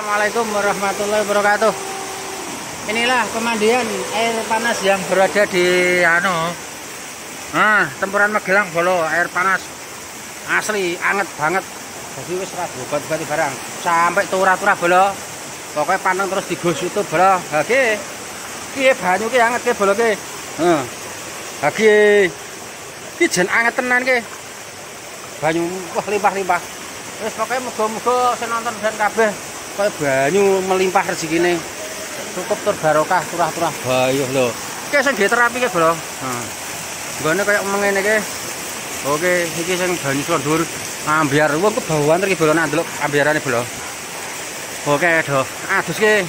Assalamualaikum warahmatullahi wabarakatuh. Inilah pemandian air panas yang berada di Tempuran Magelang Bolo. Air panas asli anget banget. Jadi wis ora bobot-bobot barang. Sampai turah-turah bolo. Pokoknya panteng terus digos itu bolo. Ha ki banyu ki anget ki bolo ki. Ha ki jen anget tenan ki. Banyu wah limpah-limpah. Wis pokoknya muga-muga sing nonton dan kabeh kaya banyu melimpah rezekine. Cukup tur barokah turah-turah bayuh lho. Iki sing diterapi ki, Bro. Nggone kaya mengene iki. Oke, iki sing banyu dhuwur ambyar. Wong kebauan iki, Bro, nak ndelok ambyarane, Bro. Oke, doh. Adus ki.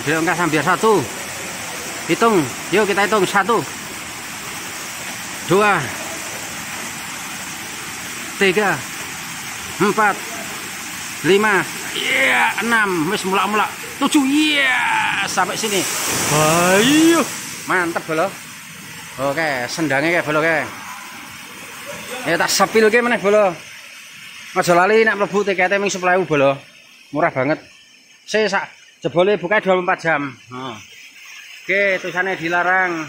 Diongkas ambyar 1. Hitung. Yuk kita hitung 1 2 3 4 5 6 wis mulak-mulak 7 sampai sini. Ayo mantep bolo. Oke sendangnya kayak bolo kayak ya tak sepil kayak mana bolo. Aja lali nak mlebu tiketnya ming 10.000 bolo, murah banget. Saya jebole buka 24 jam. Oke tulisannya dilarang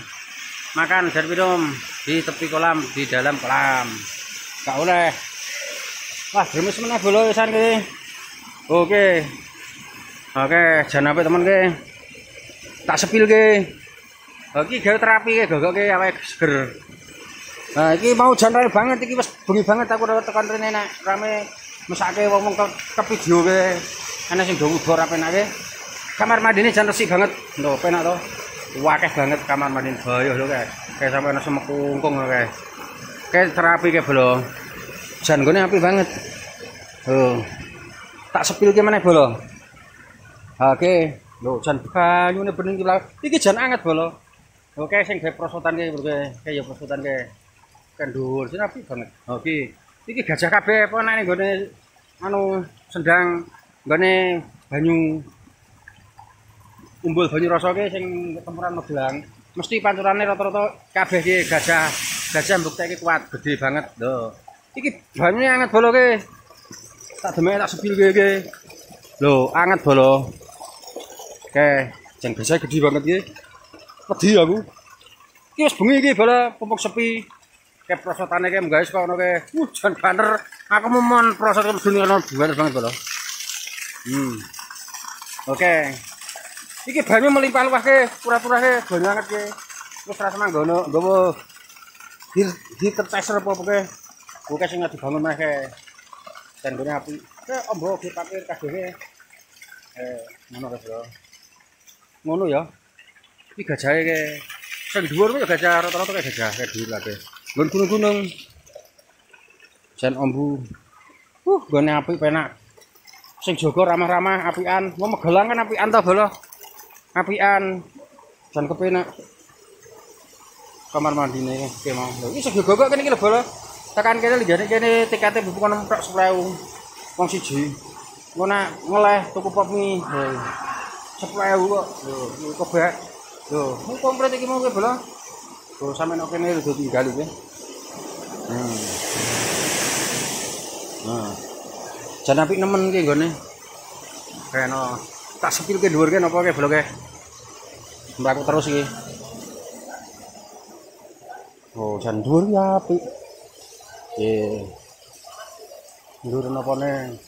makan dan minum di tepi kolam, di dalam kolam gak boleh. Wah gemes meneh bolo wisan ki. Oke, jangan apa teman ke, tak sepil ke, oke gawe terapi ke, gogok ke, awake seger. Nah, ini mau jangan banget, ini pas bengi banget aku dapat tekan rene nak rame mesake wong ke video ke, ana sing do ngubur apa nake. Kamar mandi ini jangan resik banget, lho penak to, wakeh banget kamar mandi bayuh lho kayak sampai ana semekungkung kayak terapi ke bolo, jangan gone api banget. Tak sepil ke mana bolo. Oke, lho jan banyune bening iki jan anget bolo. Oke sing gawe prosotan ke ya prosotan ke kendhuwur sing apik banget. Oke. Iki gajah kabeh apa nek nggone sendang nggone banyu umbul banyu rasa ke sing Tempuran Magelang. Mesti pancurane rata-rata kabeh ki gajah mbukteke kuat, gede banget. Lho. Iki banyune anget bolo ke. Tak demek tak sepil ke. Lho, anget bolo. Oke, jan gajah gede banget iki. Wedi aku. Iki wis bengi iki bolo, pupuk sepi. Kayak prosotane kayak guys kok ono ke. Jan banter. Aku momon prosot mesti ono banget bolo. Oke. Iki banyu melimpah luah ke, pura-pura ke, banyu anget ke. Wis rasa manggono, nggowo heater chaser apa pokoke. Pokoke sing dibangun meh ke. Dan gone api. Ombo ge papir kabeh. Ngono ke, Bro. Ngono ya. Iki gajahe ke. Sing dhuwur ya gajah rata-rata kayak gajah, kayak dhuwur kabeh. Nggon gunung-gunung. Jan ombu. Gone api penak. Sing jaga ramah-ramah, apian. Wong Magelang kan apian to, Bolo. Apian. Jan kepenak. Kamar mandine ke mau. Lho iki sing gogok kene iki lho, Bolo. Tekan kene linjane kene tiketnya bukan nemprok 10.000 wong siji. Engko nak ngeleh tuku pop mie 10.000 kok. Lho kebak. Lho, mung komplit iki mau ke bolo. Lho sampeyan kok kene udah tinggal iki. Jan apik nemen iki nggone. Kene tak sepil ke dhuwur ke napa ke bolo ke. Mbak terus iki. Oh, jan dhuwur ya apik. Ndur napa ne?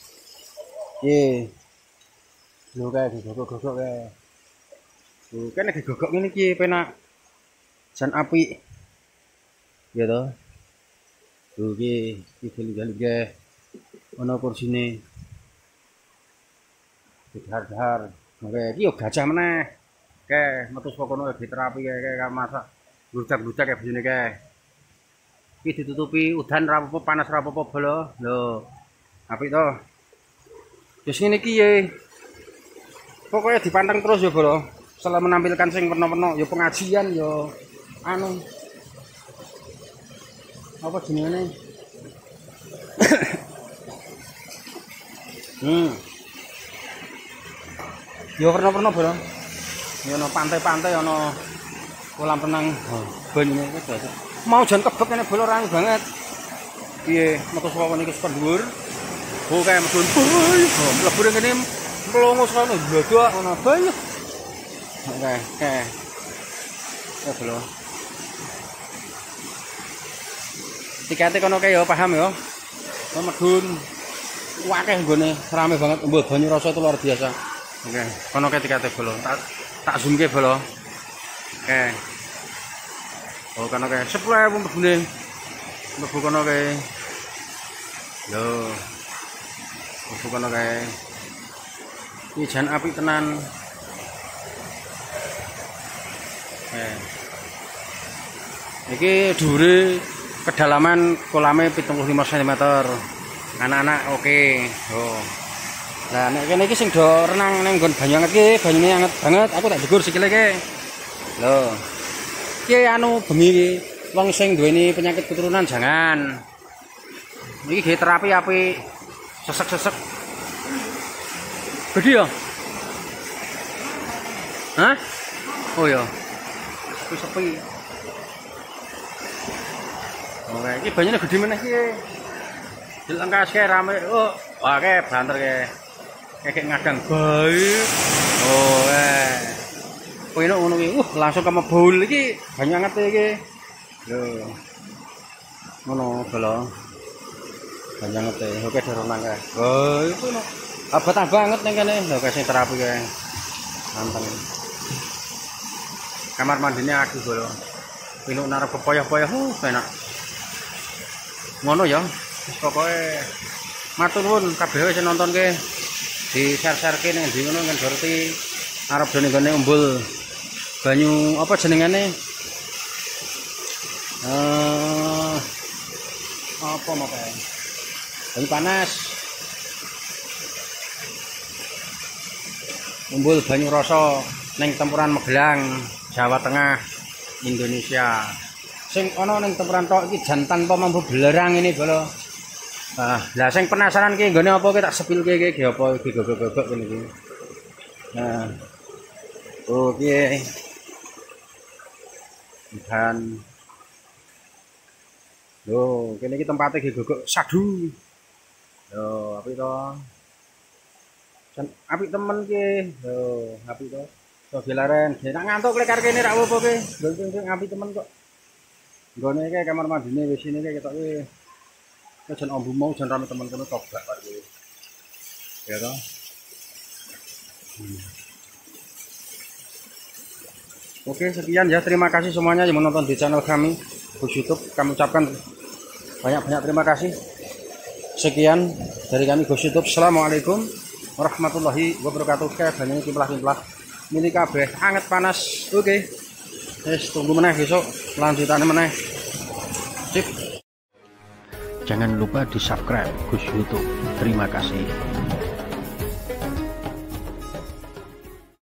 Lho kae digogok-gogok kae. Lho kene digogok ngene iki penak. Jan apik. Ya to. Lho iki digali kae. Ono kursine. Dihar-dihar. Oke, iki yo gajah meneh. Kae metu saka kono diterapi kae masak. Bludak-bludak kae bojone kae. Iki ditutupi udan ra apa panas ra apa bolo. Lho. Apik to. Wis ngene iki ye. Pokoknya dipanteng terus ya bolo. Setelah menampilkan sing werna-werna ya pengajian ya apa jenenge? Ya werna-werna bolo. Ya ono pantai-pantai ono kolam renang banyune iki. Mau jan kebek kene bolo rame banget. Piye metu saka niki dhuwur. Oke, medun. Oh, mlebu ning kene mlongo sono glodok ngono bae. Oke. Ya belum. Tikete kono kae ya paham ya. Oh medun. Wakeh nggone rame banget mbok banyu rasa itu luar biasa. Oke, kono kae tikete belum. Tak zoom ke belum. Oke. Oh kono kae 10.000 mbune. Mlebu kono kae. Lho. Mlebu kono kae. Iki jan apik tenan. Iki dhuwure kedalaman kolame 75 cm. Anak-anak oke. Oh. Nah nek kene iki sing do renang ning nggon banyu anget iki, banyune anget banget. Aku tak jegur sikile iki. Lho. Iki anu bengi iki wong sing duweni penyakit keturunan jangan. Iki ge terapi apik. Sesek-sesek. Gede ya? Hah? Oh ya. Sepi. Oke, iki banyune gede meneh iki. Dilengkas kae rame. Oh, oke banter kae. Kayak ngadang bae. Oh, kowe ngono iki. Langsung ke mebul iki banyu anget iki. Lho. Ngono bolo. Banyu anget. Oke doronang kae. Oh, iku no. Abot banget ning kene. Lho kae sing terapi kae. Manteng. Kamar mandinya aku bolo. Pinuk narep pepoyoh-poyoh enak. Ngono ya. Wis pokoke matur nuwun kabeh sing nonton ke. Di share-shareke ning ndi ngono ngendorti arep dene gone umbul banyu apa jenengane? Apa mau kae? Banyu panas. Umbul banyu rasa ning Tempuran Magelang, Jawa Tengah, Indonesia. Sing ana ning Tempuran tok iki jan tanpa mampu belerang ini bolo. Lah sing penasaran ki nggone apa ki tak sepilke iki apa iki gogok-gogok kene iki. Nah. Oke. Dan lho, kene iki tempate ki gogok sadu. Lho, apik to. Apik temen ki. Lho, apik to. Kok gelaren, nek ngantuk lekar kene rak opo ki. Lho, apik temen kok. Nggone iki kamar mandine wis ini iki ketok ki. Jan ombu mau jan rame temen kono tobak karo kowe. Ya toh. Oke, sekian ya. Terima kasih semuanya yang menonton di channel kami Gus YouTube. Kami ucapkan banyak-banyak terima kasih. Sekian dari kami Gus YouTube. Assalamualaikum warahmatullahi wabarakatuh. Banyak kimplah-kimplah milik kabeh anget panas. Oke. Wis tunggu meneh besok lanjutannya meneh. Sip. Jangan lupa di subscribe Gus YouTube. Terima kasih.